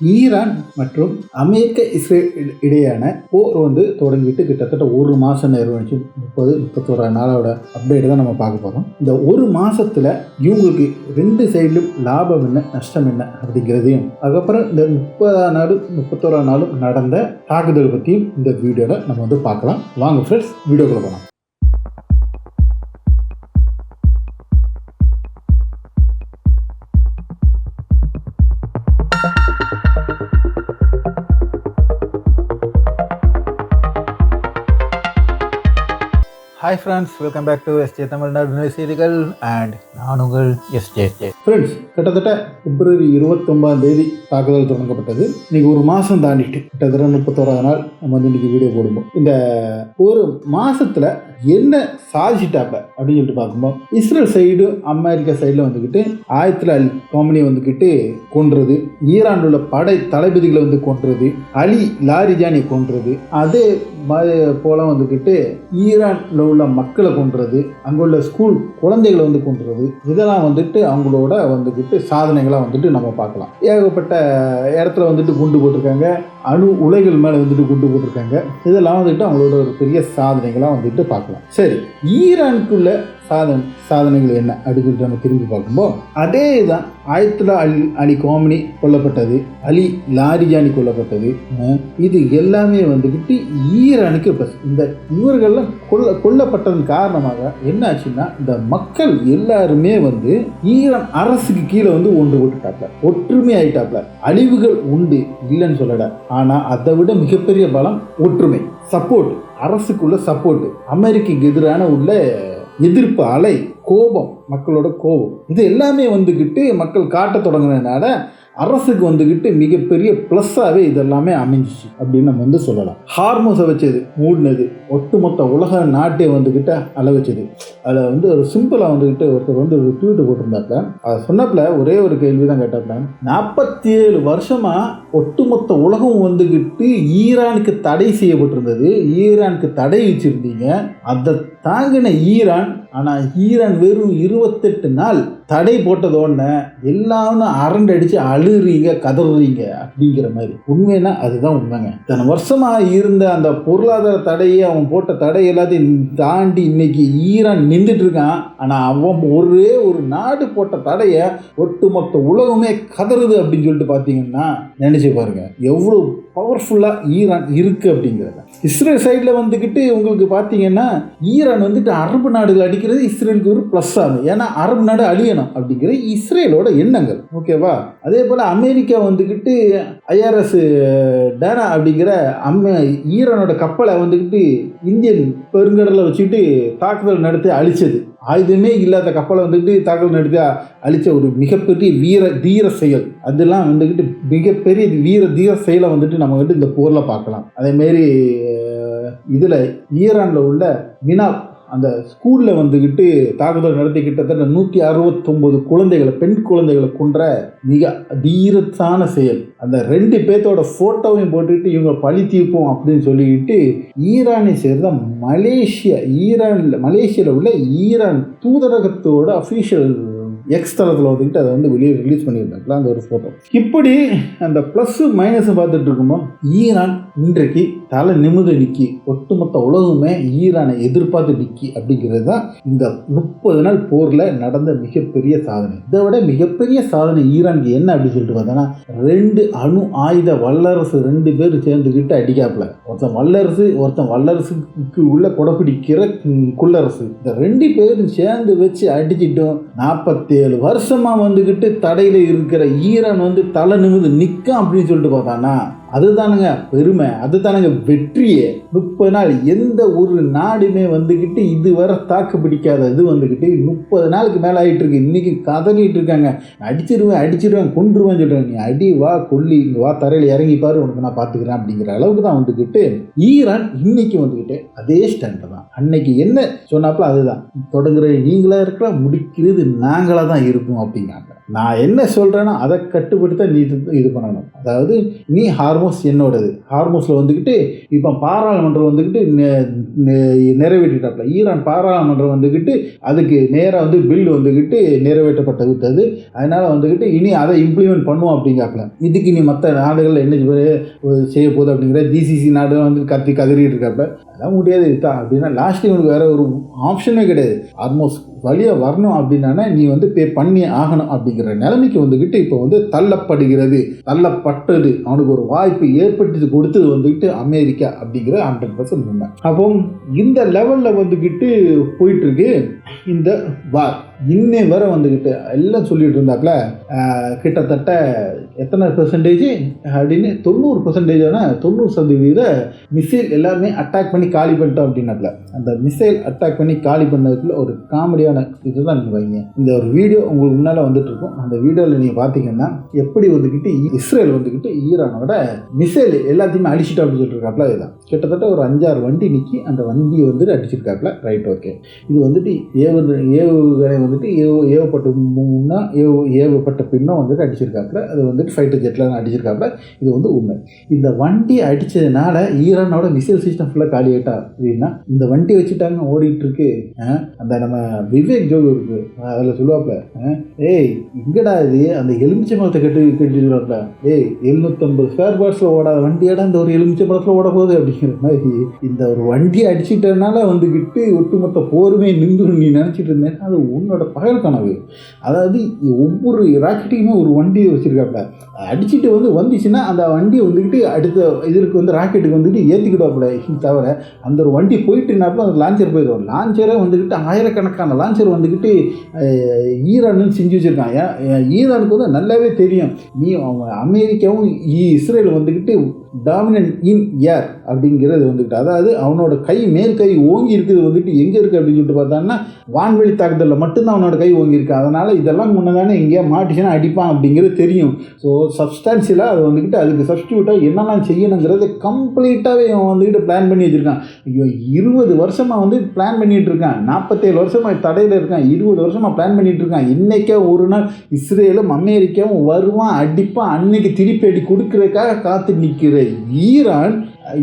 Iran மற்றும் அமெரிக்க Israel இடையான போர் தொடங்கிட்டு கிட்டத்தட்ட ஒரு மாதம் நிறைவடைச்சு. 31 நாளோட அப்டேட் தான் நம்ம பார்க்க போகிறோம். இந்த ஒரு மாதத்தில் இவங்களுக்கு 2 சைட்லையும் லாபம் என்ன நஷ்டம் என்ன அப்படிங்கிறதையும், அதுக்கப்புறம் இந்த 31 நாளும் நடந்த தாக்குதல் பற்றியும் இந்த வீடியோவில் நம்ம பார்க்கலாம். வாங்க ஃப்ரெண்ட்ஸ், வீடியோக்குள்ள போகலாம். Hi friends, welcome back to SJ Tamil Nadu செய்திகள் அண்ட் நான் உங்கள் எஸ்ஜே. ஃப்ரெண்ட்ஸ், கிட்டத்தட்ட பிப்ரவரி 29 தாக்குதல் தொடங்கப்பட்டது. இன்னைக்கு ஒரு மாதம் தாண்டிட்டு கிட்டத்தட்ட 31 நாள் நம்ம இன்னைக்கு வீடியோ போடுவோம். இந்த ஒரு மாதத்தில் என்ன சாதிச்சிட்டாப்ப அப்படின்னு சொல்லிட்டு பார்க்கும்போது, இஸ்ரேல் சைடு அமெரிக்கா சைடில் ஆயத்தில் அலி காமினி கொன்றது, ஈரான் உள்ள படை தளபதிகளை கொன்றது, அலி லாரிஜானி கொன்றது, அதே போல ஈரான்ல உள்ள மக்களை கொன்றது, அங்குள்ள ஸ்கூல் குழந்தைகளை கொன்றது. இதெல்லாம் அவங்களோட சாதனைகளா நம்ம பார்க்கலாம். ஏகப்பட்ட இடத்துல குண்டு போட்டிருக்காங்க, அணு உலைகள் மேல குண்டு போட்டிருக்காங்க. இதெல்லாம் அவங்களோட ஒரு பெரிய சாதனைகளா பார்க்கலாம். சரி, ஈரானுக்குள்ள சாதனைகள் என்ன அப்படின்னு நம்ம திரும்பி பார்க்கும்போது, அதே தான் ஆயத்துல அலி காமினி கொல்லப்பட்டது, அலி லாரிஜானி கொல்லப்பட்டது. இது எல்லாமே ஈரானுக்கு ப்ளஸ். இந்த இவர்கள்லாம் கொல்லப்பட்டதன் காரணமாக என்ன ஆச்சுன்னா, இந்த மக்கள் எல்லாருமே ஈரான் அரசுக்கு கீழே ஒன்று போட்டுட்டாப்ல, ஒற்றுமை ஆயிட்டாப்ல. அழிவுகள் உண்டு, இல்லைன்னு சொல்லல. ஆனா அதை விட மிகப்பெரிய பலம் ஒற்றுமை, சப்போர்ட், அரசுக்குள்ள சப்போர்ட், அமெரிக்காக்கு எதிரான உள்ள எதிர்ப்பு அலை, கோபம், மக்களோட கோபம், இது எல்லாமே மக்கள் காட்ட தொடங்கினதுனால அரசுக்கு மிகப்பெரிய ப்ளஸ்ஸாகவே இதெல்லாமே அமைஞ்சிச்சு அப்படின்னு நம்ம சொல்லலாம். ஹார்மோஸை வச்சது, மூடினது, ஒட்டுமொத்த உலக நாட்டை அள வச்சது. அதில் ஒரு சிம்பிளாக ஒருத்தர் ஒரு ட்வீட் போட்டிருந்தாப்ப, அதை சொன்னப்பல ஒரே ஒரு கேள்வி தான் கேட்டாப்ப, 47 வருஷமா ஒட்டுமொத்த உலகம் ஈரானுக்கு தடை செய்யப்பட்டிருந்தது, ஈரானுக்கு தடை வச்சிருந்தீங்க, அதை தாங்கின ஈரான். ஆனால் ஈரான் வெறும் 28 நாள் தடை போட்டதோடனே எல்லாரும் அரண்டடிச்சு அழுறீங்க, கதறீங்க அப்படிங்கிற மாதிரி. உண்மைன்னா அதுதான் உண்மைங்க. இத்தனை வருஷமா இருந்த அந்த பொருளாதார தடையை, அவன் போட்ட தடை எல்லாத்தையும் தாண்டி இன்னைக்கு ஈரான் நின்றுட்டு இருக்கான். ஆனால் அவன் ஒரே ஒரு நாடு போட்ட தடையை ஒட்டுமொத்த உலகமே கதறுது அப்படின்னு சொல்லிட்டு பார்த்தீங்கன்னா நினைச்சு பாருங்க எவ்வளவு பவர்ஃபுல்லா ஈரான் இருக்கு அப்படிங்கிறத. இஸ்ரேல் சைட்ல உங்களுக்கு பார்த்தீங்கன்னா, ஈரான் அரபு நாடுகள் அடிக்கிறது இஸ்ரேலுக்கு ஒரு ப்ளஸ் ஆகும். ஏன்னா அரபு நாடு அழியணும் அப்படிங்கிற இஸ்ரேலோட எண்ணங்கள். ஓகேவா? அதே போல அமெரிக்கா IRS டேனா அப்படிங்கிற ஈரானோட கப்பலை இந்தியன் பெருங்கடலை வச்சுக்கிட்டு தாக்குதல் நடத்தி அழிச்சது. ஆயுதமே இல்லாத கப்பலை தாக்குதல் நடத்தி அழிச்ச ஒரு மிகப்பெரிய தீர செயல். அதெல்லாம் மிகப்பெரிய தீர செயலை நம்ம இந்த போரில் பார்க்கலாம். அதேமாரி இதில் ஈரானில் உள்ள மினாப் அந்த ஸ்கூலில் தாக்குதல் நடத்தி கிட்டத்தட்ட 169 குழந்தைகளை, பெண் குழந்தைகளை கொன்ற மிக தீரத்தான செயல். அந்த 2 பேர்த்தோட ஃபோட்டோவையும் போட்டுக்கிட்டு இவங்க பழி தீர்ப்போம் அப்படின்னு சொல்லிக்கிட்டு ஈரானை சேர்ந்த மலேசியாவில் உள்ள ஈரான் தூதரகத்தோட அஃபீஷியல் எக்ஸ் தளத்தில் அதை வெளியே ரிலீஸ் பண்ணியிருந்தாங்களா அந்த ஒரு ஃபோட்டோ. இப்படி அந்த ப்ளஸ் மைனஸை பார்த்துட்டு இருக்கும்போது, ஈரான் இன்றைக்கு தலை நிமிர்ந்து நிற்கி, ஒட்டுமொத்த உலகமே ஈரானை எதிர்பார்த்து நிற்கி அப்படிங்கிறது தான் இந்த 30 நாள் போரில் நடந்த மிகப்பெரிய சாதனை. இதை விட மிகப்பெரிய சாதனை ஈரானுக்கு என்ன அப்படின்னு சொல்லிட்டு பார்த்தோன்னா, 2 அணு ஆயுத வல்லரசு 2 பேர் சேர்ந்துக்கிட்டு அடிக்காப்புல. ஒருத்தன் வல்லரசுக்கு உள்ள கொடப்பிடிக்கிற குள்ளரசு. இந்த 2 பேரும் சேர்ந்து வச்சு அடிச்சிட்டோம். 47 வருஷமா தடையில இருக்கிற ஈரான் தலை நிமிர்ந்து நிற்கும் அப்படின்னு சொல்லிட்டு பார்த்தானா, அதுதானுங்க பெருமை, அதுதானுங்க வெற்றியே. 30 நாள் எந்த ஒரு நாடுமே இதுவரை தாக்கு பிடிக்காத இது 30 நாளுக்கு மேலே ஆகிட்டு இருக்கு. இன்னைக்கு கதறிட்டு இருக்காங்க, அடிச்சிருவேன் கொன்றுவேன் சொல்றேன். நீ அடி, வா கொல்லி, இங்கே வா, தரையில் இறங்கி பாரு, உனக்கு நான் பார்த்துக்கிறேன் அப்படிங்கிற அளவுக்கு தான் ஈரான் இன்னைக்கு அதே ஸ்டாண்ட் தான். அன்னைக்கு என்ன சொன்னாப்புல அதுதான், தொடங்குற நீங்களா இருக்கலாம், முடிக்கிறது நாங்களாக தான் இருக்கும் அப்படிங்காங்க. நான் என்ன சொல்கிறேன்னா அதை கட்டுப்படுத்த நீ இது பண்ணணும். அதாவது நீ ஹார்மோஸ் என்னோடது, ஹார்மோஸில் வந்துக்கிட்டு இப்போ பாராளுமன்றம் வந்துக்கிட்டு நிறைவேற்றிட்டாப்ல. ஈரான் பாராளுமன்றம் வந்துக்கிட்டு அதுக்கு நேராக வந்து பில் வந்துக்கிட்டு நிறைவேற்றப்பட்டு விட்டது. அதனால் வந்துக்கிட்டு இனி அதை இம்ப்ளிமெண்ட் பண்ணுவோம் அப்படிங்காப்ல. இதுக்கு இனி மற்ற நாடுகளில் என்ன செய்ய போகுது அப்படிங்கிற ஜிசிசி நாடு வந்து கதறிட்டு இருக்காப்ல. அதெல்லாம் முடியாது இதுதான் அப்படின்னா லாஸ்ட் இவனுக்கு வேறு ஒரு ஆப்ஷனே கிடையாது. ஆல்மோஸ்ட் வழியாக வரணும் அப்படின்னா நீ வந்து பே பண்ணி ஆகணும் அப்படிங்கிற நிலைமைக்கு வந்துக்கிட்டு இப்போ வந்து தள்ளப்பட்டது. அவனுக்கு ஒரு வாய்ப்பு ஏற்படுத்தி கொடுத்தது வந்துக்கிட்டு அமெரிக்கா அப்படிங்கிற 100% உண்மை. அப்போ இந்த லெவலில் வந்துக்கிட்டு போயிட்டுருக்கு இந்த வார். இன்னே வர வந்துக்கிட்டு எல்லாம் சொல்லிட்டு இருந்தாப்புல கிட்டத்தட்ட எத்தனை பெர்சன்டேஜ் அப்படின்னு 90%, 90% மிசைல் எல்லாமே அட்டாக் பண்ணி காலி பண்ணிட்டோம் அப்படின்னாப்புல. அந்த மிசைல் அட்டாக் பண்ணி காலி பண்ணதுக்குள்ள ஒரு காமெடியான இதுதான் நீங்கள் வைங்க. இந்த ஒரு வீடியோ உங்களுக்கு முன்னால் வந்துட்டு இருக்கும். அந்த வீடியோவில் நீங்கள் பார்த்தீங்கன்னா எப்படி வந்துக்கிட்டு இஸ்ரேல் வந்துக்கிட்டு ஈரானோட மிசைல் எல்லாத்தையுமே அடிச்சுட்டோம் அப்படின்னு சொல்லிட்டு இருக்காப்புல. இதுதான் கிட்டத்தட்ட ஒரு 5-6 வண்டி நிற்கி அந்த வண்டியை வந்துட்டு அடிச்சிருக்காப்புல. Right, okay. இது வந்துட்டு ஏவுகணை வந்துட்டு ஏவப்பட்ட முன்னா ஏவப்பட்ட பின்னும் வந்துட்டு அடிச்சிருக்காப்புல. அது வந்துட்டு ஃபைட்டர் ஜெட்டில் அடிச்சிருக்காப்புல. இது வந்து உண்மை. இந்த வண்டி அடித்ததுனால ஈரானோட மிசைல் சிஸ்டம் ஃபுல்லாக காலி ஆகிட்டா அப்படின்னா இந்த வண்டி வச்சுட்டாங்க ஓடிட்டு இருக்கு. அந்த நம்ம விவேக் ஜோகு இருக்கு, அதில் சொல்லுவாப்புல, ஏய் இங்கடா இது அந்த எலுமிச்சை மரத்தை கட்டிடுவாப்ல, 750 ஸ்பேர் பார்ட்ஸில் ஓடாத வண்டியாடா இந்த ஒரு எலுமிச்சை மரத்தில் ஓட போகுது அப்படிங்கிற மாதிரி இந்த ஒரு வண்டியை அடிச்சிட்டனால வந்துக்கிட்டு ஒட்டுமொத்த போருமே நின்று நீ நினச்சிட்டு இருந்தேன். அது உன்னோட பகல் கனவு. அதாவது ஒவ்வொரு ராக்கெட்டுக்குமே ஒரு வண்டியை வச்சுருக்காப்புல. அடிச்சுட்டு வந்துச்சுன்னா அந்த வண்டியை வந்துக்கிட்டு அடுத்த இதற்கு வந்து ராக்கெட்டுக்கு வந்துட்டு ஏற்றிக்கிடுவாப்புல. தவிர அந்த ஒரு வண்டி போயிட்டுனாப்புல அந்த லான்ச்சர் போயிடும். லான்ச்சரை வந்துக்கிட்டு ஆயிரக்கணக்கான லான்ச்சர் வந்துக்கிட்டு ஈரான் செஞ்சு வச்சுருக்காங்க. ஈரானுக்கு வந்து நல்லாவே தெரியும் நீ அமெரிக்காவும் இஸ்ரேல் வந்துக்கிட்டு டாமினன்ட் இன் ஏர் அப்படிங்கிறது வந்துக்கிட்டு, அதாவது அவனோட மேல் கை ஓங்கி இருக்குது வந்துட்டு எங்கே இருக்குது அப்படின்னு சொல்லிட்டு பார்த்தான்னா வான்வெளி தாக்குதலில் மட்டும்தான் அவனோட கை ஓங்கியிருக்கு. அதனால் இதெல்லாம் முன்னதானே எங்கேயா மாட்டிச்சுன்னா அடிப்பான் அப்படிங்கிறது தெரியும். ஸோ சப்ஸ்டான்ஷியலாக அது வந்துக்கிட்டு அதுக்கு சப்ஸ்டியூட்டாக என்னெல்லாம் செய்யணுங்கிறது கம்ப்ளீட்டாகவே அவன் வந்துக்கிட்டு பிளான் பண்ணி வச்சுருக்கான். இவன் 20 வருஷமாக வந்து பிளான் பண்ணிகிட்டு இருக்கான். 47 வருஷமாக தடையில் இருக்கான். 20 வருஷமாக பிளான் பண்ணிகிட்டு இருக்கான். இன்றைக்கே ஒரு நாள் இஸ்ரேலும் அமெரிக்காவும் வருவான், அடிப்பான், அன்னைக்கு திருப்பி அடி கொடுக்குறதுக்காக காத்து நிற்கிற ஈரான்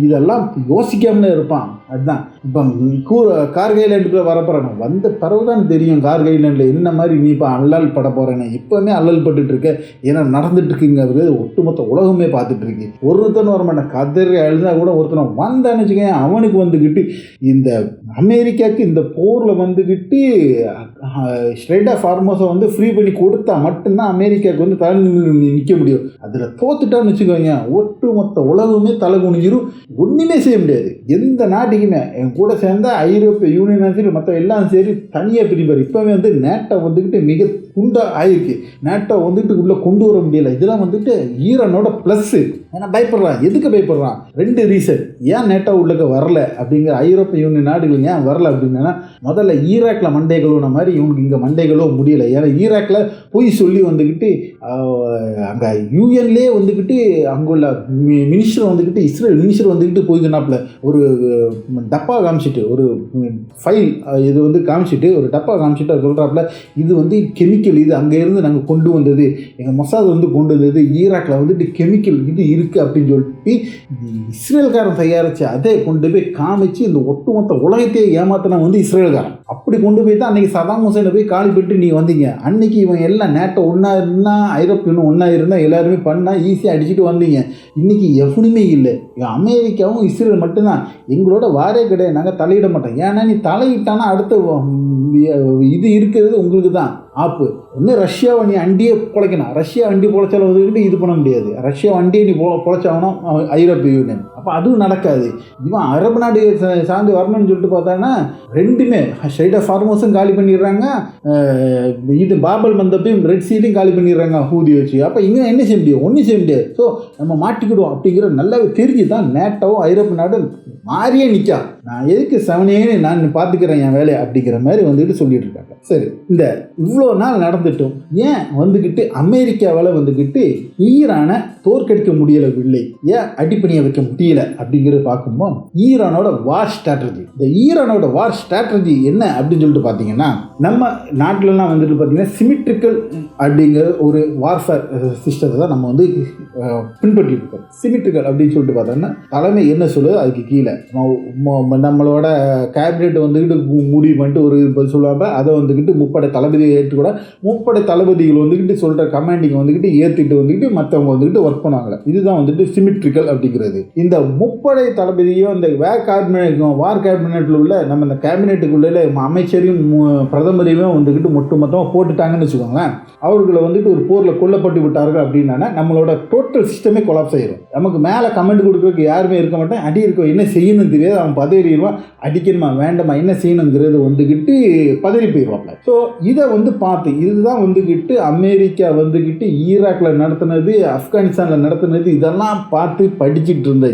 இதெல்லாம் யோசிக்காமலே இருப்பான். அதுதான் இப்போ கார்கை லேண்டுக்குள்ளே வரப்போகிறாங்க. வந்த பிறகு தான் தெரியும் கார்கை லேண்டில் என்ன மாதிரி நீ இப்போ அல்லல் பட போகிறேன்னு. இப்போவுமே அல்லல் பட்டுட்ருக்க. ஏன்னா நடந்துட்டுருக்குங்க. ஒட்டுமொத்த உலகமே பார்த்துட்ருக்கு. ஒருத்தன் வர மாட்டான். கதறி அழுதா கூட ஒருத்தனை வந்தான்னு வச்சுக்கேன். அவனுக்கு வந்துக்கிட்டு இந்த அமெரிக்காவுக்கு இந்த போரில் வந்துக்கிட்டு ஸ்ட்ரெயிட் ஆஃப் ஹார்மோஸை வந்து ஃப்ரீ பண்ணி கொடுத்தா மட்டும்தான் அமெரிக்காவுக்கு வந்து தலை நிற்க முடியும். அதில் தோத்துட்டான்னு வச்சுக்கோங்க ஒட்டுமொத்த உலகமே தலை குனிஞ்சிரும். ஒன்றுமே செய்ய முடியாது. எந்த நாட்டுக்குமே என் கூட சேர்ந்த ஐரோப்பிய யூனியன் சரி மற்ற எல்லாம் சரி தனியாக பிரிப்பார். இப்போவே வந்து நேட்டோ வந்துக்கிட்டு மிக குண்டாக ஆயிருக்கு. நேட்டோ வந்துட்டு உள்ளே கொண்டு வர முடியலை. இதெல்லாம் வந்துட்டு ஈரானோட ப்ளஸ்ஸு. ஏன்னா பயப்படுறான். எதுக்கு பயப்படுறான்? 2 ரீசன். ஏன் நேட்டோ உள்ளே வரல அப்படிங்கிற ஐரோப்பிய யூனியன் நாடுகள் ஏன் வரல அப்படின்னா, முதல்ல ஈராக்கில் மண்டை கழுவுன மாதிரி இவனுக்கு இங்கே மண்டை கழுவ முடியலை. ஏன்னா ஈராக்கில் போய் சொல்லி வந்துக்கிட்டு அங்கே யூஎன்லேயே வந்துக்கிட்டு அங்குள்ள மினிஸ்டர் வந்துக்கிட்டு இஸ்ரேல் மினிஸ்டர் வந்துக்கிட்டு போய்க்கினாப்புல ஒரு டப்பா காமிச்சிட்டு ஒரு ஃபைல் இது வந்து காமிச்சிட்டு ஒரு டப்பா காமிச்சிட்டு அவர் சொல்கிறாப்புல, இது வந்து கெமிக்கல், இது அங்கேருந்து நாங்கள் கொண்டு வந்தது, எங்கள் மொசாத் வந்து கொண்டு வந்தது, ஈராக்கில் வந்துட்டு கெமிக்கல் இது இருக்குது அப்படின்னு சொல்லிட்டு இஸ்ரேல்காரன் தயாரித்து அதை கொண்டு போய் காமிச்சு இந்த ஒட்டுமொத்த உலகத்தையே ஏமாத்தினா வந்து இஸ்ரேல்காரன். அப்படி கொண்டு போய் தான் அன்றைக்கி சதாம் ஹுசைனை போய் காலி பண்ணிட்டு நீங்கள் வந்தீங்க. அன்றைக்கி இவன் எல்லாம் நேட்டோ ஒன்றா இருந்தால் ஐரோப்பியனும் ஒன்றா இருந்தால் எல்லாருமே பண்ணால் ஈஸியாக அடிச்சுட்டு வந்தீங்க. இன்றைக்கி எவனுமே இல்லை. அமெரிக்காவும் இஸ்ரேல் மட்டும்தான். எங்களோட வாரே கிடையாது, நாங்கள் தலையிட மாட்டோம். ஏன்னா நீ தலையிட்டானா அடுத்த இது இருக்கிறது உங்களுக்கு தான் ஆப்பு. இன்னும் ரஷ்யாவை நீ அண்டியே பொழைக்கணும். ரஷ்யா அண்டி பொழைச்சாலும் வந்துக்கிட்டு இது பண்ண முடியாது. ரஷ்யா வண்டியை நீ பொழைச்சாகணும் ஐரோப்பிய யூனியன். அப்போ அதுவும் நடக்காது. இவன் அரபு நாடு சார்ந்து வரணும்னு சொல்லிட்டு பார்த்தாங்கன்னா ரெண்டுமே ஸ்ட்ரெயிட் ஆஃப் ஹார்மோஸும் காலி பண்ணிடுறாங்க, இது பாபல் மந்தப்பையும் ரெட் சீலையும் காலி பண்ணிடுறாங்க ஹூதி வச்சு. அப்போ இங்கே என்ன செய்ய முடியும்? ஒன்றும் செய்ய முடியாது. ஸோ நம்ம மாட்டிக்கிடுவோம் அப்படிங்கிற நல்லாவே தெரிஞ்சு தான் நேட்டோவும் ஐரோப்பிய நாடு மாறியே நிற்கா. நான் எதுக்கு 7 நான் பார்த்துக்கிறேன் என் வேலையை அப்படிங்கிற மாதிரி வந்துட்டு சொல்லிட்டு இருக்காங்க. சரி, இந்த இவ்வளோ நாள் நடந்துட்டோம், ஏன் வந்துக்கிட்டு அமெரிக்காவால் வந்துக்கிட்டு ஈரானை தோற்கடிக்க முடியவில்லை, ஏன் அடிப்பணியை வைக்க முடியல அப்படிங்கிறத பார்க்கும்போது ஈரானோட வார் ஸ்ட்ராட்டஜி. இந்த ஈரானோட வார் ஸ்ட்ராட்டஜி என்ன அப்படின்னு சொல்லிட்டு பார்த்தீங்கன்னா, நம்ம நாட்டிலலாம் வந்துட்டு பார்த்தீங்கன்னா சிமெட்ரிக்கல் அப்படிங்கிற ஒரு வார்ஃபேர் சிஸ்டத்தை தான் நம்ம வந்து பின்பற்றிட்டு இருக்கோம். சிமெட்ரிக்கல் அப்படின்னு சொல்லிட்டு பார்த்தோம்னா தலைமை என்ன சொல்லுது அதுக்கு கீழே நம்மளோட கேபினெட் வந்துக்கிட்டு முடிவு பண்ணிட்டு ஒரு சொல்லுவாங்க, அதை வந்துக்கிட்டு முப்படை தளபதியை ஏற்றுக்கூட முப்படை தளபதிகள் வந்துக்கிட்டு சொல்கிற கமாண்டிங் வந்துக்கிட்டு ஏற்றிட்டு வந்துக்கிட்டு மற்றவங்க வந்துக்கிட்டு ஒர்க் பண்ணுவாங்க. இதுதான் வந்துட்டு சிமெட்ரிக்கல் அப்படிங்கிறது. இந்த முப்படை தளபதியும் இந்த வார் கேபினெட்டில் உள்ள நம்ம இந்த கேபினெட்டுக்குள்ள அமைச்சரையும் பிரதமரையும் வந்துக்கிட்டு மொத்தமாக போட்டுட்டாங்கன்னு வச்சுக்கோங்களேன். அவர்களை வந்துட்டு ஒரு போரில் கொல்லப்பட்டு விட்டார்கள் அப்படின்னா நம்மளோட டோட்டல் சிஸ்டமே கொலாப்ஸ் ஆயிடும். நமக்கு மேலே கமெண்ட் கொடுக்குறதுக்கு யாருமே இருக்க மாட்டேன். அடி இருக்க என்ன செய்யணும் தெரியாது, அவன் பதறிடுவான், அடிக்கணுமா வேண்டாமா என்ன செய்யணுங்கிறது வந்துக்கிட்டு பதறி போயிடுவாங்க. ஸோ இதை வந்து பார்த்து இதுதான் வந்துக்கிட்டு அமெரிக்கா வந்துக்கிட்டு ஈராக்கில் நடத்தினது, ஆப்கானிஸ்தானில் நடத்தினது, இதெல்லாம் பார்த்து படிச்சுட்டு இருந்த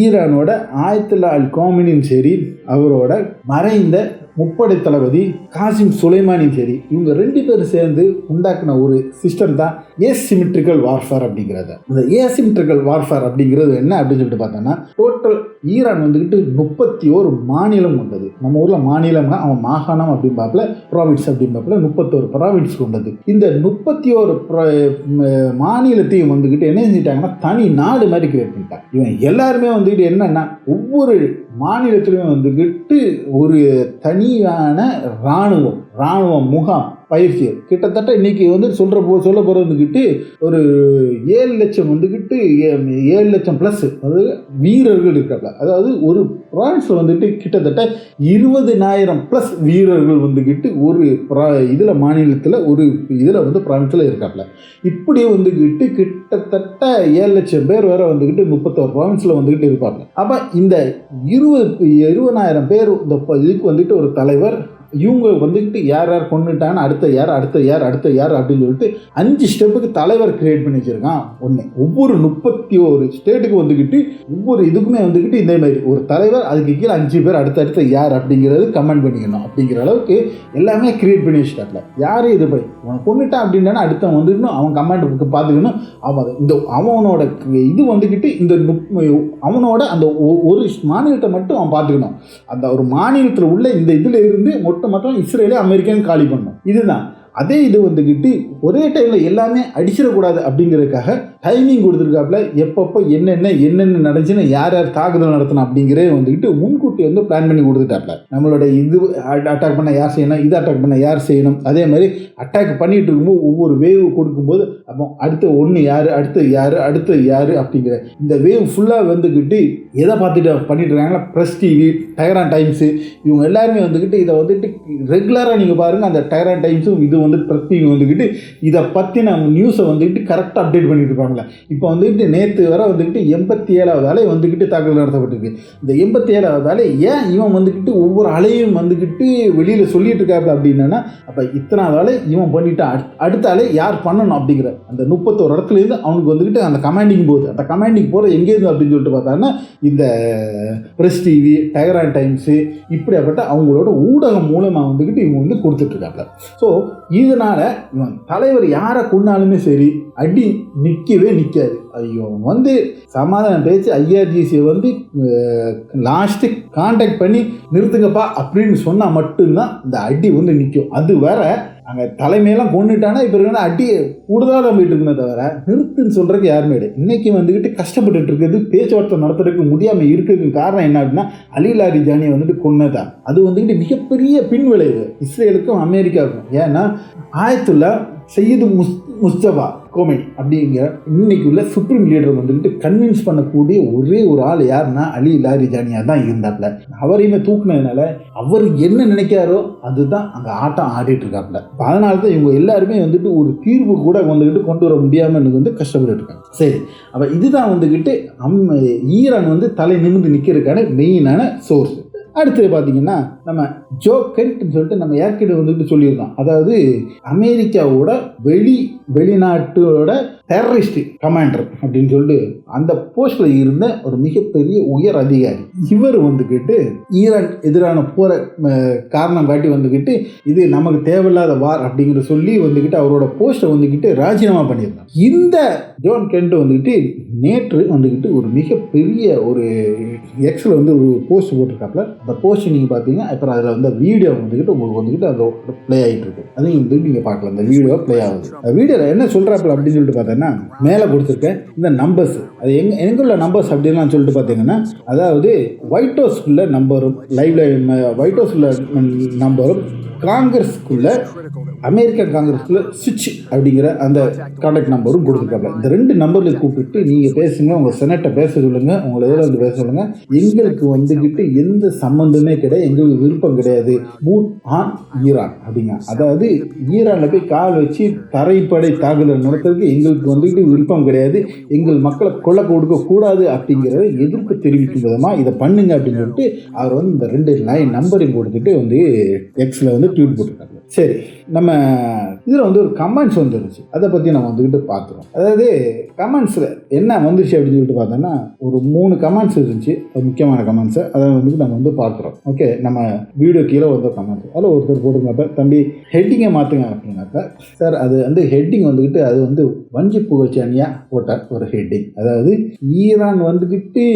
ஈரானோட ஆயத்துல்லா அல் காமினியும் சரி, அவரோட மறைந்த முப்படை தளபதி காசிம் சுலைமானியும் சரி, இவங்க 2 பேரும் சேர்ந்து உண்டாக்குன ஒரு சிஸ்டம் தான் ஏசிமெட்ரிக்கல் வார்ஃபேர் அப்படிங்கிறது. இந்த ஏசிமெட்ரிக்கல் வார்ஃபேர் அப்படிங்கிறது என்ன அப்படின்னு சொல்லிட்டு பார்த்தோம்னா, டோட்டல் ஈரான் வந்துக்கிட்டு 31 மாநிலம் கொண்டது. நம்ம ஊரில் மாநிலம்னா அவன் மாகாணம் அப்படின்னு பார்க்கல, ப்ராவின்ஸ் அப்படின்னு பார்க்கல, 31 ப்ராவின்ஸ் கொண்டது. இந்த 31 மாநிலத்தையும் வந்துக்கிட்டு என்ன செஞ்சிட்டாங்கன்னா தனி நாடு மாதிரி கிரியேட் பண்ணிட்டாங்க. இவன் எல்லாருமே வந்துக்கிட்டு என்னன்னா ஒவ்வொரு மாநிலத்திலுமே வந்துக்கிட்டு ஒரு தனியான இராணுவ முகாம் பயிற்சி கிட்டத்தட்ட இன்னைக்கு வந்து சொல்ல போகிறது வந்துக்கிட்டு ஒரு 7 லட்சம் வந்துக்கிட்டு 7 லட்சம் ப்ளஸ் அதாவது வீரர்கள் இருக்காங்க. அதாவது ஒரு ப்ராவின்ஸில் வந்துட்டு கிட்டத்தட்ட 20,000 ப்ளஸ் வீரர்கள் வந்துக்கிட்டு ஒரு இதில் மாநிலத்தில் ஒரு இதில் வந்து ப்ராவின்ஸில் இருக்காங்க. இப்படி வந்துக்கிட்டு கிட்டத்தட்ட 7 லட்சம் பேர் வேற வந்துக்கிட்டு 31 ப்ராவின்ஸில் வந்துக்கிட்டு இருப்பாங்க. அப்போ இந்த 20,000 பேர் இந்த இதுக்கு வந்துட்டு ஒரு தலைவர், இவங்க வந்துக்கிட்டு யார் கொண்டுட்டான்னு அடுத்த யார் அப்படின்னு சொல்லிட்டு 5 ஸ்டெப்புக்கு தலைவர் கிரியேட் பண்ணி வச்சிருக்கான். ஒவ்வொரு 31 ஸ்டேட்டுக்கு வந்துக்கிட்டு ஒவ்வொரு இதுக்குமே வந்துக்கிட்டு இதே மாதிரி ஒரு தலைவர், அதுக்கு கீழே 5 பேர் அடுத்த யார் அப்படிங்கிறது கமெண்ட் பண்ணிக்கணும் அப்படிங்கிற அளவுக்கு எல்லாமே கிரியேட் பண்ணி வச்சுட்டாப்ல. யாரும் இது போய் அவன் கொண்டுட்டான் அப்படின்னா அடுத்தவன் வந்துக்கணும், அவன் கமெண்ட் பார்த்துக்கணும். அவனோட இது வந்துக்கிட்டு அவனோட அந்த ஒரு மாநிலத்தை மட்டும் அவன் பார்த்துக்கணும். அந்த ஒரு மாநிலத்தில் உள்ள இந்த இதில் இருந்து மொத்தம் இஸ்ரேலே அமெரிக்கன் காலி பண்ணும். இதுதான் அதே இது வந்துக்கிட்டு ஒரே டைமில் எல்லாமே அடிச்சிடக்கூடாது அப்படிங்கிறதுக்காக டைமிங் கொடுத்துருக்காப்புல. எப்பப்போ என்னென்ன நடந்துச்சுன்னா யார் தாக்குதல் நடத்தணும் அப்படிங்கிறத வந்துக்கிட்டு முன்கூட்டி வந்து பிளான் பண்ணி கொடுத்துட்டாப்புல. நம்மளோட இது அட்டாக் பண்ண யார் செய்யணும், இது அட்டாக் பண்ண யார் செய்யணும், அதே மாதிரி அட்டாக் பண்ணிட்டு இருக்கும்போது ஒவ்வொரு வேவ் கொடுக்கும்போது அப்போ அடுத்த ஒன்று யார் அடுத்து யார் அப்படிங்கிற இந்த வேவ் ஃபுல்லாக வந்துக்கிட்டு எதை பார்த்துட்டு பண்ணிட்டு இருக்காங்களா, ப்ரெஸ் டிவி, டயரான் டைம்ஸு, இவங்க எல்லாருமே வந்துக்கிட்டு இதை வந்துட்டு ரெகுலராக நீங்கள் பாருங்கள். அந்த டயரான் டைம்ஸும் இது வந்து ப்ரெஸ் டிவி வந்துக்கிட்டு இதை பற்றின நியூஸை வந்துக்கிட்டு கரெக்டாக அப்டேட் பண்ணிட்டு இருப்பாங்களே. இப்போ வந்துக்கிட்டு நேற்று வர வந்துக்கிட்டு 87வது அலை வந்துக்கிட்டு தாக்குதல் நடத்தப்பட்டிருக்கு. இந்த 87வது அலை ஏன் இவன் வந்துக்கிட்டு ஒவ்வொரு அலையும் வந்துக்கிட்டு வெளியில் சொல்லிட்டு இருக்காரு அப்படின்னா, அப்போ இத்தனாவது அலை இவன் பண்ணிட்டா அடுத்த அலை யார் பண்ணணும் அப்படிங்கிற அந்த 31 இடத்துலேருந்து அவனுக்கு வந்துக்கிட்டு அந்த கமாண்டிங் போகுது. அந்த கமாண்டிங் போகிற எங்கேருந்து அப்படின்னு சொல்லிட்டு பார்த்தாங்கன்னா இந்த ப்ரெஸ் டிவி, டயரான் டைம்ஸு, இப்படியாப்பட்ட அவங்களோட ஊடகம் மூலமாக வந்துக்கிட்டு இவங்க வந்து கொடுத்துட்ருக்காங்க. ஸோ இதனால் இவன் தலைவர் யாரை கொண்டாலுமே சரி அடி நிற்கவே நிற்காது. ஐயோ வந்து சமாதான பேச்சு ஐஆர்ஜிசியை வந்து லாஸ்ட்டு கான்டாக்ட் பண்ணி நிறுத்துங்கப்பா அப்படின்னு சொன்னால் மட்டும்தான் இந்த அடி வந்து நிற்கும். அது வேற அங்கே தலைமையெல்லாம் கொண்டுட்டானா இப்போ இருக்கிற அடியை கூடுதலாக போயிட்டு இருக்குமே தவிர நிறுத்துன்னு சொல்கிறதுக்கு யாருமே இல்லை. இன்றைக்கி வந்துக்கிட்டு கஷ்டப்பட்டு இருக்கிறது, பேச்சுவார்த்தை நடத்துறதுக்கு முடியாமல் இருக்கிறதுக்கு காரணம் என்ன அப்படின்னா அலி லாரிஜானியை வந்துட்டு கொன்னதான். அது வந்துக்கிட்டு மிகப்பெரிய பின்விளைவு இஸ்ரேலுக்கும் அமெரிக்காவுக்கும். ஏன்னா ஆயத்துல்லா சையது முஸ்தபா கோமெனி அப்படிங்கிற இன்னைக்கு உள்ள சுப்ரீம் லீடர் வந்துக்கிட்டு கன்வின்ஸ் பண்ணக்கூடிய ஒரே ஒரு ஆள் யாருன்னா அலி லாரிஜானியா தான் இருந்தாப்புல. அவரையுமே தூக்குனதுனால அவர் என்ன நினைக்காரோ அதுதான் அங்கே ஆட்டம் ஆடிட்டு இருக்காப்புல. அதனால தான் இவங்க எல்லாருமே வந்துட்டு ஒரு தீர்வு கூட வந்துக்கிட்டு கொண்டு வர முடியாமல் வந்து கஷ்டப்பட்டு இருக்காங்க. சரி, அப்போ இதுதான் வந்துக்கிட்டு ஈரான் வந்து தலை நிமிர்ந்து நிற்கிறதுக்கான மெயினான சோர்ஸ். அடுத்து பார்த்தீங்கன்னா நம்ம ஜோ கென்ட்னு சொல்லிட்டு நம்ம ஏற்கனவே வந்துட்டு சொல்லியிருந்தோம். அதாவது அமெரிக்காவோட வெளிநாட்டோட டெரரிஸ்ட் கமாண்டர் அப்படின்னு சொல்லிட்டு அந்த போஸ்ட்ல இருந்த ஒரு மிகப்பெரிய உயர் அதிகாரி. இவர் வந்துக்கிட்டு ஈரான் எதிரான போற காரணம் காட்டி வந்துக்கிட்டு இது நமக்கு தேவையில்லாத வார் அப்படிங்கிற சொல்லி வந்துக்கிட்டு அவரோட போஸ்ட்டை வந்துக்கிட்டு ராஜினாமா பண்ணியிருந்தாங்க. இந்த ஜோன் கென்ட் வந்துக்கிட்டு நேற்று வந்துக்கிட்டு ஒரு மிகப்பெரிய ஒரு எக்ஸில் வந்து ஒரு போஸ்ட் போட்டிருக்காப்புல. அந்த போஸ்ட் நீங்கள் பார்த்தீங்க. அப்புறம் அதில் வந்து வீடியோ வந்துக்கிட்டு உங்களுக்கு வந்துக்கிட்டு அதில் ப்ளே ஆகிட்டு இருக்கு. அதையும் வந்துட்டு நீங்கள் பார்க்கலாம். அந்த வீடியோ ப்ளே ஆகுது. வீடியோவில் என்ன சொல்கிறாப்புல அப்படின்னு சொல்லிட்டு பார்த்தீங்கன்னா மேலே கொடுத்துருக்கேன் இந்த நம்பர்ஸ். அது எங்குள்ள நம்பர்ஸ் அப்படின்னு சொல்லிட்டு பார்த்தீங்கன்னா அதாவது ஒயிட் ஹவுஸ்க்குள்ள நம்பரும் ஒயிட் ஹவுஸ்க்குள்ள நம்பரும் காங்கிரஸ்க்குள்ள அமெரிக்கா காங்கிரஸ்க்குள்ள சுவிட்ச் அப்படிங்கிற அந்த கான்டாக்ட் நம்பரும் கொடுத்துருக்காங்க. இந்த 2 நம்பரில் கூப்பிட்டு நீங்கள் பேசுங்க, உங்கள் செனட்டை பேச சொல்லுங்கள், உங்களை இதில் வந்து பேச சொல்லுங்கள். எங்களுக்கு வந்துக்கிட்டு எந்த சம்மந்தமே கிடையாது, எங்களுக்கு விருப்பம் கிடையாது. மூவ் ஆன் ஈரான் அப்படிங்க. அதாவது ஈரானில் போய் கால் வச்சு தரைப்படை தாக்குதல் நடத்துறதுக்கு எங்களுக்கு வந்துக்கிட்டு விருப்பம் கிடையாது. எங்கள் மக்களை கொலை கொடுக்கக்கூடாது அப்படிங்கிறத எதிர்ப்பு தெரிவிக்கும் விதமாக இதை பண்ணுங்க அப்படின்னு சொல்லிட்டு அவர் வந்து இந்த 2 நம்பரையும் கொடுத்துட்டு வந்து எக்ஸில் வந்து ட்வீட் போட்டிருக்காங்க. சரி, நம்ம இதில் வந்து ஒரு கமெண்ட்ஸ் வந்துருச்சு. அதை பற்றி நம்ம வந்துக்கிட்டு பார்த்துருவோம். அதாவது கமெண்ட்ஸில் என்ன வந்துருச்சு அப்படின்னு சொல்லிட்டு பார்த்தோன்னா ஒரு 3 கமெண்ட்ஸ் இருந்துச்சு, முக்கியமான கமெண்ட்ஸை. அதை வந்துட்டு நம்ம வந்து பார்க்குறோம். ஓகே, நம்ம வீடியோ கீழே வந்த கமெண்ட்ஸ் அதில் ஒருத்தர் போட்டுருந்தாப்ப தம்பி ஹெட்டிங்கை மாற்றுங்க அப்படின்னாக்கா சார் அது வந்து ஹெட்டிங் வந்துக்கிட்டு அது வந்து வஞ்சி புகழ்ச்சி அணியாக போட்ட ஒரு ஹெட்டிங். அதாவது ஈரான் வந்துக்கிட்டு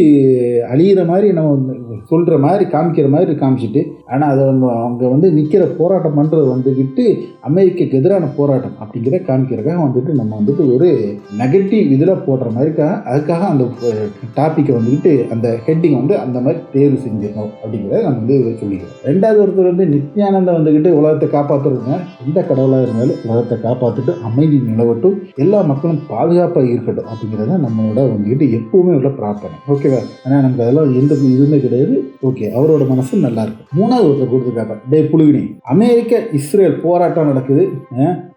அழியிற மாதிரி நம்ம சொல்கிற மாதிரி காமிக்கிற மாதிரி காமிச்சிட்டு, ஆனால் அதை அவங்க வந்து நிற்கிற போராட்டம் பண்ணுறது வந்துக்கிட்டு அமெரிக்காவுக்கு எதிரான போராட்டம் அப்படிங்கிற காமிக்கிறதுக்காக வந்துட்டு நம்ம வந்துட்டு ஒரு நெகட்டிவ் இதில் போடுற மாதிரி அதுக்காக அந்த டாப்பிக்கை வந்துக்கிட்டு அந்த ஹெட்டிங் வந்து அந்த மாதிரி தேர்வு செஞ்சிடணும் அப்படிங்கிறத நம்ம வந்து சொல்லிக்கிறோம். 2வது ஒருத்தர் வந்து நித்யானந்தா வந்துக்கிட்டு உலகத்தை காப்பாற்றுறதுங்க, எந்த கடவுளாக இருந்தாலும் உலகத்தை காப்பாற்றிட்டு அமைதி நிலவட்டும், எல்லா மக்களும் பாதுகாப்பாக இருக்கட்டும் அப்படிங்கிறத நம்மளோட வந்துக்கிட்டு எப்பவுமே உள்ள பிரார்த்தனை. ஓகேவா? ஆனால் நமக்கு அதெல்லாம் எந்த இதுவுமே கிடையாது. ஓகே, அவரோட மனசு நல்லா இருக்கும். 3வது ஒருத்தர் கொடுத்துருக்காங்க, டே புழுகினி அமெரிக்கா இஸ்ரேல் போராட்டம் நடக்குது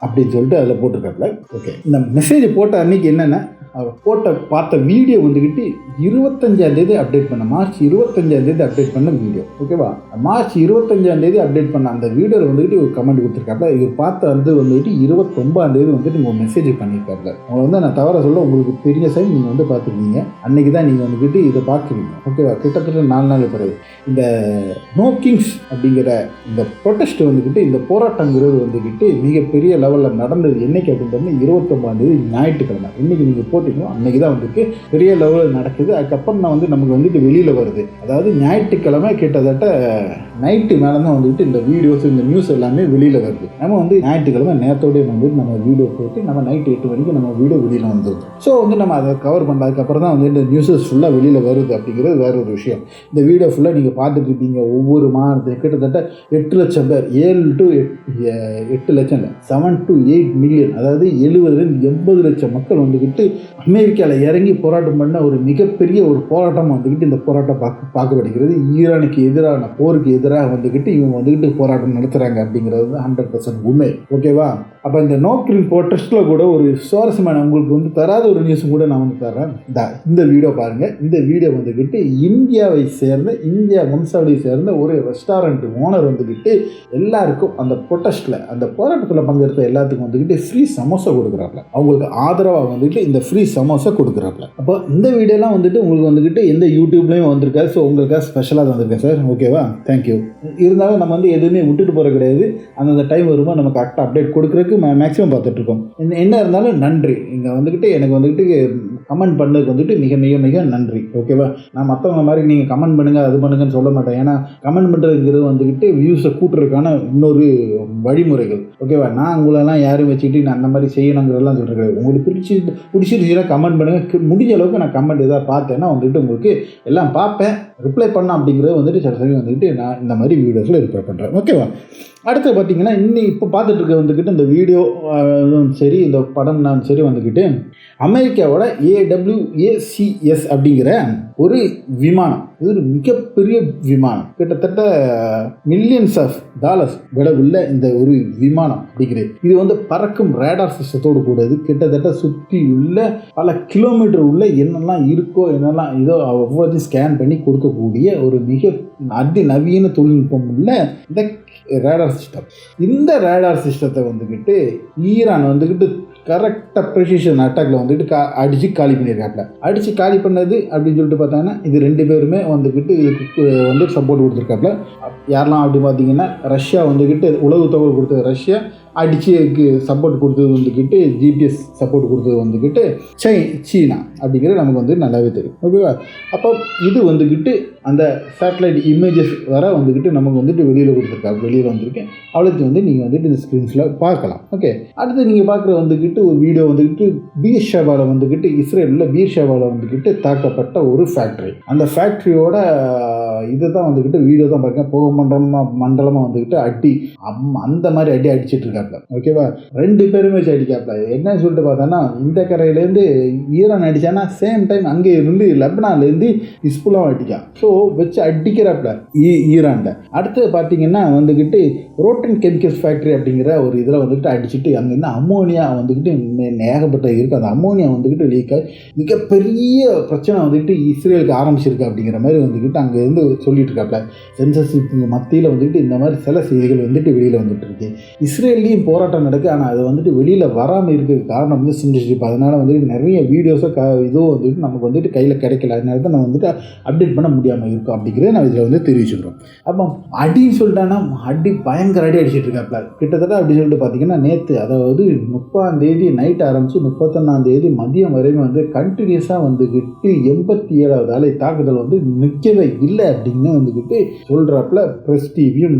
அப்படின்னு சொல்லிட்டு அதில் போட்டிருக்காப்புல. ஓகே, இந்த மெசேஜ் போட்ட அன்னைக்கு என்னென்ன பார்த்த வீடியோ வந்துக்கிட்டு 25ஆம் தேதி அப்டேட் பண்ண, மார்ச் 25ஆம் தேதி அப்டேட் பண்ண வீடியோ. ஓகேவா? மார்ச் 25ஆம் தேதி அப்டேட் பண்ண அந்த வீடியோவில் வந்துட்டு ஒரு கமெண்ட் கொடுத்துருக்காப்புல. இவர் பார்த்த வந்துட்டு 29ஆம் தேதி வந்துட்டு நீங்கள் மெசேஜ் பண்ணியிருக்காப்புல. உங்களை வந்து நான் தவற சொல்ல, உங்களுக்கு பெரிய சைன் நீங்கள் வந்து பார்த்துருக்கீங்க. அன்னைக்கு தான் நீங்கள் வந்துக்கிட்டு இதை பார்க்குறீங்க. ஓகேவா? கிட்டத்தட்ட 4 நாள் பிறகு இந்த நோ கிங்ஸ் அப்படிங்கிற இந்த ப்ரொட்டஸ்ட் வந்துக்கிட்டு இந்த போராட்டங்கிறது வந்துக்கிட்டு மிகப்பெரிய லெவலில் நடந்தது. என்னைக்கு அப்படின்றது 29ஆம் தேதி ஞாயிற்றுக்கிழமை. இன்னைக்கு நீங்கள் போட்டிங்களோ அன்னைக்கு தான் வந்துட்டு பெரிய லெவலில் நடக்குது. அதுக்கப்புறம் தான் வந்து நமக்கு வந்துட்டு வெளியில் வருது. அதாவது ஞாயிற்றுக்கிழமை கிட்டத்தட்ட நைட்டு மேலே தான் வந்துட்டு இந்த வீடியோஸ் இந்த நியூஸ் எல்லாமே வெளியில் வருது. நம்ம வந்து ஞாயிற்றுக்கிழமை நேரத்தோடய வந்துட்டு நம்ம வீடியோ போட்டு நம்ம நைட்டு 8 மணிக்கு நம்ம வீடியோ வெளியில் வந்துருது. ஸோ வந்து நம்ம அதை கவர் பண்ணதுக்கப்புறம் தான் வந்து இந்த நியூஸஸ் ஃபுல்லாக வெளியில் வருது அப்படிங்கிறது வேற ஒரு விஷயம். இந்த வீடியோ ஃபுல்லாக நீங்கள் பார்த்துட்டு இருப்பீங்க. ஒவ்வொரு மாதத்துக்கு கிட்டத்தட்ட 8 லட்சம் பேர், 7 to 8 லட்சம் இல்லை, 7 to 8 மில்லியன், அதாவது 70-80 லட்சம் மக்கள் வந்துக்கிட்டு அமெரிக்காவில் இறங்கி போராட்டம் பண்ண ஒரு மிகப்பெரிய ஒரு போராட்டம் வந்துக்கிட்டு இந்த போராட்டம் பார்க்கப்படுகிறது. ஈரானுக்கு எதிரான போருக்கு எதிராக வந்துக்கிட்டு இவங்க வந்துக்கிட்டு போராட்டம் நடத்துகிறாங்க அப்படிங்கிறது 100% உண்மை. ஓகேவா? அப்போ இந்த நோ கிங் ப்ரொட்டஸ்ட்டில் கூட ஒரு சுவாரஸ்யமான உங்களுக்கு வந்து தராத ஒரு நியூஸும் கூட நான் வந்து தரேன். இந்த வீடியோ பாருங்கள். இந்த வீடியோ வந்துக்கிட்டு இந்தியாவை சேர்ந்த இந்தியா வம்சாவளியை சேர்ந்த ஒரு ரெஸ்டாரண்ட் ஓனர் வந்துக்கிட்டு எல்லாருக்கும் அந்த ப்ரொட்டஸ்ட்டில் அந்த போராட்டத்தில் பங்கெடுத்த எல்லாத்துக்கும் வந்துக்கிட்டு ஃப்ரீ சமோசா கொடுக்குறாப்புல. அவங்களுக்கு ஆதரவாக வந்துக்கிட்டு இந்த ஃப்ரீ சமோசா கொடுக்குறாப்புல. அப்போ இந்த வீடியோலாம் வந்துட்டு உங்களுக்கு வந்துக்கிட்டு எந்த யூடியூப்லேயும் வந்திருக்காது. ஸோ உங்களுக்காக ஸ்பெஷலாக வந்திருக்கேன் சார். ஓகேவா? தேங்க்யூ. இருந்தாலும் நம்ம வந்து எதுவுமே விட்டுட்டு போகிற கிடையாது. அந்தந்த டைம் வரும்போது நம்ம கரெக்டாக அப்டேட் கொடுக்குறதுக்கு மேக்ஸிமம் பார்த்துட்ருக்கோம். என்ன இருந்தாலும் நன்றி. இங்கே வந்துக்கிட்டு எனக்கு வந்துக்கிட்டு கமெண்ட் பண்ணதுக்கு வந்துட்டு மிக மிக மிக நன்றி. ஓகேவா? நான் மற்றவங்க மாதிரி நீங்கள் கமெண்ட் பண்ணுங்கள் அது பண்ணுங்கன்னு சொல்ல மாட்டேன். ஏன்னா கமெண்ட் பண்ணுறதுங்கிறது வந்துக்கிட்டு வியூஸை கூட்டுறதுக்கான இன்னொரு வழிமுறைகள். ஓகேவா? நான் உங்களெல்லாம் யாரும் வச்சுக்கிட்டு நான் அந்த மாதிரி செய்யணுங்கிறதெல்லாம் சொல்கிறேன். உங்களுக்கு பிடிச்சிருச்சுன்னா கமெண்ட் பண்ணுங்கள். முடிஞ்ச அளவுக்கு நான் கமெண்ட் எதாவது பார்த்தேன்னா வந்துட்டு உங்களுக்கு எல்லாம் பார்ப்பேன், ரிப்ளை பண்ண அப்படிங்கிறது வந்துட்டு சில சமயம் வந்துட்டு நான் இந்த மாதிரி வீடியோஸில் ரிப்ளை பண்ணுறேன். ஓகேவா? அடுத்து பார்த்தீங்கன்னா இப்போ பார்த்துட்டு இருக்க வந்துக்கிட்டு இந்த வீடியோ சரி இந்த படம் நான் சரி வந்துக்கிட்டு அமெரிக்காவோட AWACS அப்படிங்கிற ஒரு விமானம். இது ஒரு மிகப்பெரிய விமானம், கிட்டத்தட்ட மில்லியன்ஸ் ஆஃப் டாலர்ஸ் விலை உள்ள இந்த ஒரு விமானம் அப்படிங்கிறது. இது வந்து பறக்கும் ரேடார் சிஸ்டத்தோடு கூடது கிட்டத்தட்ட சுற்றி உள்ள பல கிலோமீட்டர் உள்ள என்னெல்லாம் இருக்கோ என்னெல்லாம் இதோ ஒவ்வொருத்தையும் ஸ்கேன் பண்ணி கொடுக்கக்கூடிய ஒரு மிக அதிநவீன தொழில்நுட்பம் உள்ள இந்த ரேடார் சிஸ்டம். இந்த ரேடார் சிஸ்டத்தை வந்துக்கிட்டு ஈரான் வந்துக்கிட்டு கரெக்டாக ப்ரெசிஷன் அட்டாக்ல வந்துட்டு அடித்து காலி பண்ணியிருக்காப்புல. அடித்து காலி பண்ணது அப்படின்னு சொல்லிட்டு பார்த்தாங்கன்னா இது 2 பேருமே வந்துக்கிட்டு இதுக்கு வந்து சப்போர்ட் கொடுத்துருக்காப்புல. யாரெல்லாம் அப்படி பார்த்தீங்கன்னா ரஷ்யா வந்துக்கிட்டு உளவு தகவல் கொடுத்தது ரஷ்யா, அடிச்சுக்கு சப்போர்ட் கொடுத்தது வந்துக்கிட்டு GPS சப்போர்ட் கொடுத்தது வந்துக்கிட்டு சீனா அப்படிங்கிறது நமக்கு வந்து நல்லாவே தெரியும். ஓகேவா? அப்போ இது வந்துக்கிட்டு அந்த சேட்டலைட் இமேஜஸ் வர வந்துக்கிட்டு நமக்கு வந்துட்டு வெளியில் கொடுத்துருக்காங்க, வெளியில் வந்திருக்கேன். அவ்வளோத்து வந்து நீங்கள் வந்துட்டு இந்த ஸ்க்ரீன்ஸில் பார்க்கலாம். ஓகே, அடுத்து நீங்கள் பார்க்குற வந்துக்கிட்டு ஒரு வீடியோ வந்துக்கிட்டு பீர்ஷேபாவில் வந்துக்கிட்டு இஸ்ரேலில் பீர்ஷேபாவில் வந்துக்கிட்டு தாக்கப்பட்ட ஒரு ஃபேக்ட்ரி. அந்த ஃபேக்ட்ரியோட இதை தான் வந்துக்கிட்டு வீடியோ தான் பார்க்க புகை மண்டலமாக வந்துக்கிட்டு அந்த மாதிரி அடிச்சிட்டு இருக்காப்புல. ஓகேவா? 2 பேருமே வச்சு அடிக்காப்புல. என்னன்னு சொல்லிட்டு பார்த்தோன்னா இந்த கரையிலேருந்து ஈரான் அடித்தானா சேம் டைம் அங்கே இருந்து லெபனான்லேருந்து ஹிஸ்புல்லாவும் அடிக்கான். ஸோ வச்சு அடிக்கிறாப்புல ஈரான்ல. அடுத்து பார்த்தீங்கன்னா வந்துக்கிட்டு ரோட்டன் கெமிக்கல்ஸ் ஃபேக்ட்ரி அப்படிங்கிற ஒரு இதில் வந்துக்கிட்டு அடிச்சுட்டு அங்கேருந்து அம்மோனியா வந்துக்கிட்டு ஏகப்பட்ட இருக்குது. அந்த அம்மோனியா வந்துக்கிட்டு லீக் ஆகி மிகப்பெரிய பிரச்சனை வந்துக்கிட்டு இஸ்ரேலுக்கு ஆரம்பிச்சிருக்கு அப்படிங்கிற மாதிரி வந்துக்கிட்டு அங்கேருந்து சொல்லிட்டு இருக்காப்புல. சென்சர்ஷிப் மத்தியில் வந்துக்கிட்டு இந்த மாதிரி சில செய்திகள் வந்துட்டு வெளியில் வந்துட்டு இருக்கு. இஸ்ரேல்லையும் போராட்டம் நடக்குது, ஆனால் அதை வந்துட்டு வெளியில் வராமல் இருக்கிறதுக்கு காரணம் வந்து சென்சர்ஷிப். அதனால் வந்துட்டு நிறைய வீடியோஸோ இதுவும் வந்துட்டு நமக்கு வந்துட்டு கையில் கிடைக்கல. அதனால தான் நம்ம வந்துட்டு அப்டேட் பண்ண முடியாமல் இருக்கும் அப்படிங்கிறத நான் இதில் வந்து தெரிவிச்சுக்கிறோம். அப்போ அடின்னு சொல்லிட்டானா பயங்கர அடிச்சிட்டு இருக்காப்புல. கிட்டத்தட்ட அப்படி சொல்லிட்டு பார்த்தீங்கன்னா நேற்று, அதாவது 30ஆம் தேதி நைட் ஆரம்பித்து 31ஆம் தேதி மதியம் வரையுமே வந்து கண்டினியூஸாக வந்துக்கிட்டு 87வது அலை தாக்குதல் வந்து நிற்கவே இல்லை அப்படின்னு வந்துக்கிட்டு சொல்கிறாப்புல ப்ரெஸ் டிவியும்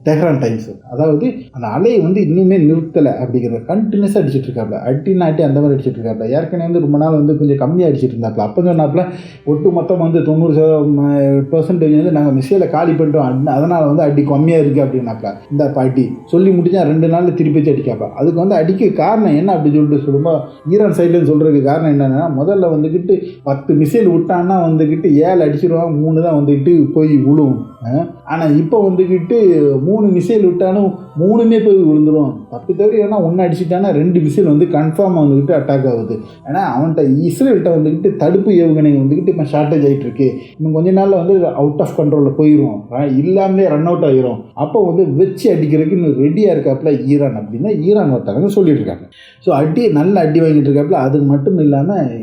டெஹ்ரான் டைம்ஸ். அதாவது அந்த அலையை வந்து இன்னுமே நிறுத்தலை அப்படிங்கிறத கண்டினியூஸாக அடிச்சிட்டு இருக்காப்புல. அட்டி அந்த மாதிரி அடிச்சிட்டு இருக்காப்புல. ஏற்கனவே வந்து ரொம்ப நாள் வந்து கொஞ்சம் கம்மியாக அடிச்சிட்டு இருந்தாப்புல. அப்போ சொன்னாப்புல ஒட்டு மொத்தம் வந்து 90% வந்து நாங்கள் மிசைலை காலி பண்ணிட்டோம், அதனால் வந்து அடி கம்மியாக இருக்குது அப்படின்னாப்பா. இந்த அடி சொல்லி முடிஞ்சா 2 நாளில் திருப்பி வச்சு அடிக்காப்பா. அதுக்கு வந்து அடிக்க காரணம் என்ன அப்படின்னு சொல்லிட்டு சொல்லும்போது ஈரான் சைட்லேருந்து சொல்கிறதுக்கு காரணம் என்னென்னா, முதல்ல வந்துக்கிட்டு 10 மிசைல் விட்டான்னா வந்துக்கிட்டு 7 அடிச்சிருவாங்க, 3 தான் வந்துக்கிட்டு போய் விழுவும். ஆனால் இப்போ வந்துக்கிட்டு 3 மிசைல் விட்டாலும் 3மே போய் விழுந்துடும். தப்பி தவிர ஏன்னா 1 அடிச்சுட்டானா 2 மிசைல் வந்து கன்ஃபார்மாக வந்துக்கிட்டு அட்டாக் ஆகுது. ஏன்னா அவன்கிட்ட இஸ்ரேல்கிட்ட வந்துக்கிட்டு தடுப்பு ஏவுகணை வந்துக்கிட்டு இப்போ ஷார்ட்டேஜ் ஆகிட்டு இருக்கு. இன்னும் கொஞ்ச நாளில் வந்து அவுட் ஆஃப் கண்ட்ரோலில் போயிடும், இல்லாமலே ரன் அவுட் ஆகிரும். அப்போ வந்து வச்சு அடிக்கிறதுக்கு இன்னும் ரெடியாக இருக்காப்புல ஈரான் அப்படின்னா ஈரான் ஒருத்தவங்க சொல்லிட்டு இருக்காங்க. ஸோ நல்ல அடி வாங்கிட்டு இருக்காப்புல. அது மட்டும் இல்லாமல்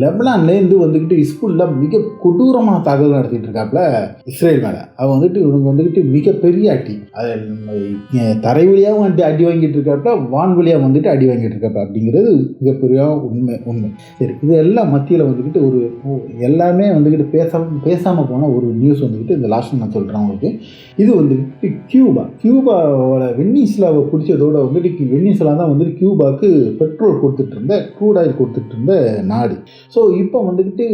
லெபனான்லேருந்து வந்துக்கிட்டு ஹிஸ்புல்லாஹ் மிக கொடூரமான தாக்குதல் நடத்திட்டு இருக்காப்புல இஸ்ரேல் மேலே. அவன் வந்துட்டு இவங்க வந்துக்கிட்டு மிகப்பெரிய அடி, தரை வழியாகவும் அடி வாங்கிட்டு இருக்காப்புல, வான்வழியாக வந்துட்டு அடி வாங்கிட்டு இருக்காப்புல அப்படிங்கிறது மிகப்பெரிய உண்மை. சரி, இது எல்லாம் மத்தியில் வந்துக்கிட்டு ஒரு எல்லாமே வந்துக்கிட்டு பேசாமல் போன ஒரு நியூஸ் வந்துக்கிட்டு இந்த லாஸ்ட் நான் சொல்கிறேன் உங்களுக்கு. இது வந்துக்கிட்டு கியூபாவோட வெனிசுலாவை பிடிச்சதோட வந்துட்டு வெனிசுலா தான் வந்துட்டு கியூபாவுக்கு பெட்ரோல் கொடுத்துட்டு இருந்த க்ரூட் ஆயில் கொடுத்துட்டு இருந்த நாடு. ஸோ இப்போ வந்துக்கிட்டு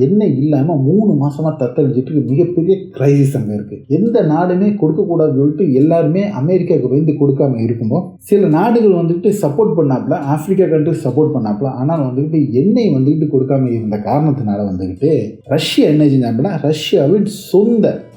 எண்ணெய் இல்லாமல் 3 மாதமாக தத்தளிச்சிட்டு இருக்கு. மிகப்பெரிய கிரைசிஸ் அங்கே இருக்குது. எந்த நாடுமே கொடுக்கக்கூடாதுன்னு சொல்லிட்டு எல்லாருமே அமெரிக்காவுக்கு வந்து கொடுக்காம இருக்கும்போது சில நாடுகள் வந்துட்டு சப்போர்ட் பண்ணாப்புல, ஆப்பிரிக்கா கண்ட்ரிஸ் சப்போர்ட் பண்ணாப்புல. ஆனால் வந்துக்கிட்டு எண்ணெய் வந்துக்கிட்டு கொடுக்காம இருந்த காரணத்தினால வந்துக்கிட்டு ரஷ்யா என்ன செஞ்சாப்புல,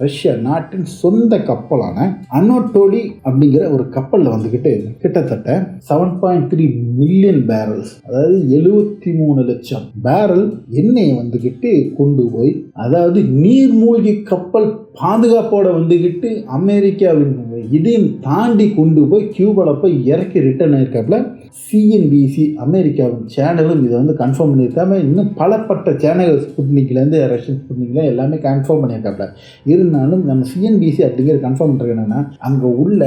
ரஷ்யா நாட்டின் சொந்த கப்பலான அனோட்டோலி அப்படிங்கிற ஒரு கப்பலில் வந்துக்கிட்டு கிட்டத்தட்ட 7.3 மில்லியன் பேரல்ஸ், அதாவது 73 லட்சம் பேரல் எண்ணெயை வந்துக்கிட்டு கொண்டு போய், அதாவது நீர்மூழ்கி கப்பல் பாதுகாப்போட வந்துக்கிட்டு அமெரிக்காவின் இதையும் தாண்டி கொண்டு போய் கியூபாவில் போய் இறக்கி ரிட்டர்ன் ஆயிருக்காப்புல. சிஎன்பிசி அமெரிக்காவின் சேனலும் இதை வந்து கன்ஃபார்ம் பண்ணியிருக்காம, இன்னும் பலப்பட்ட சேனல்கள் ஸ்புட்னிக்லேருந்து ரஷ்யன் ஸ்புட்னிக்லாம் எல்லாமே கன்ஃபார்ம் பண்ணியிருக்காப்புல. இருந்தாலும் நம்ம சிஎன்பிசி அப்படிங்கிற கன்ஃபார்ம் பண்ணுறது என்னென்னா, அங்கே உள்ள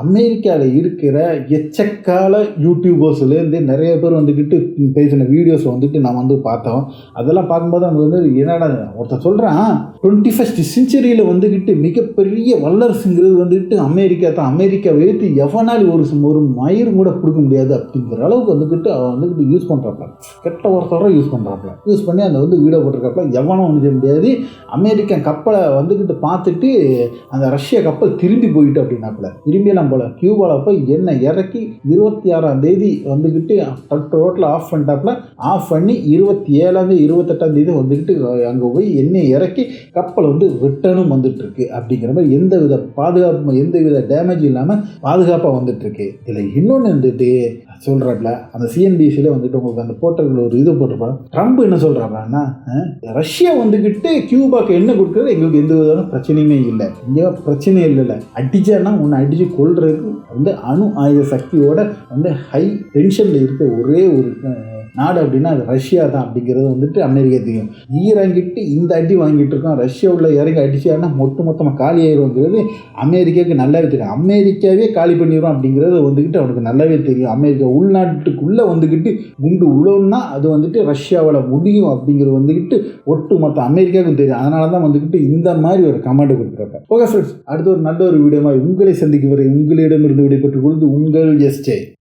அமெரிக்காவில் இருக்கிற எச்சக்கால யூடியூபர்ஸ்லேருந்து நிறைய பேர் வந்துக்கிட்டு பேசின வீடியோஸ் வந்துட்டு நான் வந்து பார்த்தோம். அதெல்லாம் பார்க்கும்போது அவங்க வந்து என்னடா ஒருத்தர் சொல்கிறான், 21st செஞ்சுரியில் வந்துக்கிட்டு மிகப்பெரிய வல்லரசுங்கிறது வந்துட்டு அமெரிக்கா தான், அமெரிக்கா வைத்து எவனால் ஒரு மயிரும் கூட கொடுக்க முடியாது அப்படிங்கிற அளவுக்கு வந்துக்கிட்டு அவன் வந்துக்கிட்டு யூஸ் பண்ணுறாப்ல, கெட்ட ஒருத்தவரை யூஸ் பண்ணுறாப்ல. யூஸ் பண்ணி அந்த வந்து வீடியோ போட்டிருக்காப்ல. எவனும் ஒன்று செய்ய முடியாது. அமெரிக்கன் கப்பலை வந்துக்கிட்டு பார்த்துட்டு அந்த ரஷ்ய கப்பல் திரும்பி போயிட்டு அப்படின்னாப்புல. திரும்பியெல்லாம் போல கியூபாவில் போய் என்ன இறக்கி 26ஆம் தேதி வந்துக்கிட்டு ரோட்டில் ஆஃப் பண்ணிட்டாப்புல. ஆஃப் பண்ணி 27ஆம் தேதி 28ஆம் தேதி வந்துக்கிட்டு அங்கே போய் எண்ணெய் இறக்கி கப்பல் வந்து ரிட்டனும் வந்துட்டுருக்கு. அப்படிங்கிற மாதிரி எந்தவித பாதுகாப்பு எந்தவித டேமேஜ் இல்லாமல் பாதுகாப்பாக வந்துட்டுருக்கு. இதில் இன்னொன்று வந்துட்டு சொல்கிறாப்ல, அந்த சிஎன்பிசியில் வந்துட்டு உங்களுக்கு அந்த போட்டர்கள் ஒரு இது போட்டிருப்பாங்க. ட்ரம்ப் என்ன சொல்கிறாப்லன்னா, ரஷ்யா வந்துக்கிட்டு கியூபாக்கு என்ன கொடுக்குறது எங்களுக்கு எந்த விதமான பிரச்சனையுமே இல்லை, இங்கே பிரச்சனை இல்லைல்ல, அடிச்சானா உன்னை அடித்து கொள்றதுக்கு வந்து அணு ஆயுத சக்தியோட வந்து ஹை டென்ஷனில் இருக்க ஒரே ஒரு நாடு அப்படின்னா அது ரஷ்யா தான் அப்படிங்கிறது வந்துட்டு அமெரிக்கா தெரியும். ஈராங்கிட்டு இந்த அடி வாங்கிட்டு இருக்கோம், ரஷ்யா உள்ள இறங்கி அடிச்சாங்கன்னா மொத்தமாக காலி ஆயிடும்ங்கிறது அமெரிக்காவுக்கு நல்லாவே தெரியும். அமெரிக்காவே காலி பண்ணிடுவோம் அப்படிங்கிறது வந்துக்கிட்டு அவனுக்கு நல்லாவே தெரியும். அமெரிக்கா உள்நாட்டுக்குள்ளே வந்துக்கிட்டு குண்டு உழவுன்னா அது வந்துட்டு ரஷ்யாவில் முடியும் அப்படிங்கிறது வந்துக்கிட்டு ஒட்டுமொத்த அமெரிக்காவுக்கும் தெரியும். அதனால தான் வந்துக்கிட்டு இந்த மாதிரி ஒரு கமெண்ட் கொடுக்குறாங்க. ஓகே ஃப்ரெண்ட்ஸ், அடுத்த ஒரு நல்ல ஒரு வீடியோமா உங்களை சந்திக்கும் வரை உங்களிடமிருந்து விடைபெற்றுக் கொள்வது உங்கள் எஸ்ஜே.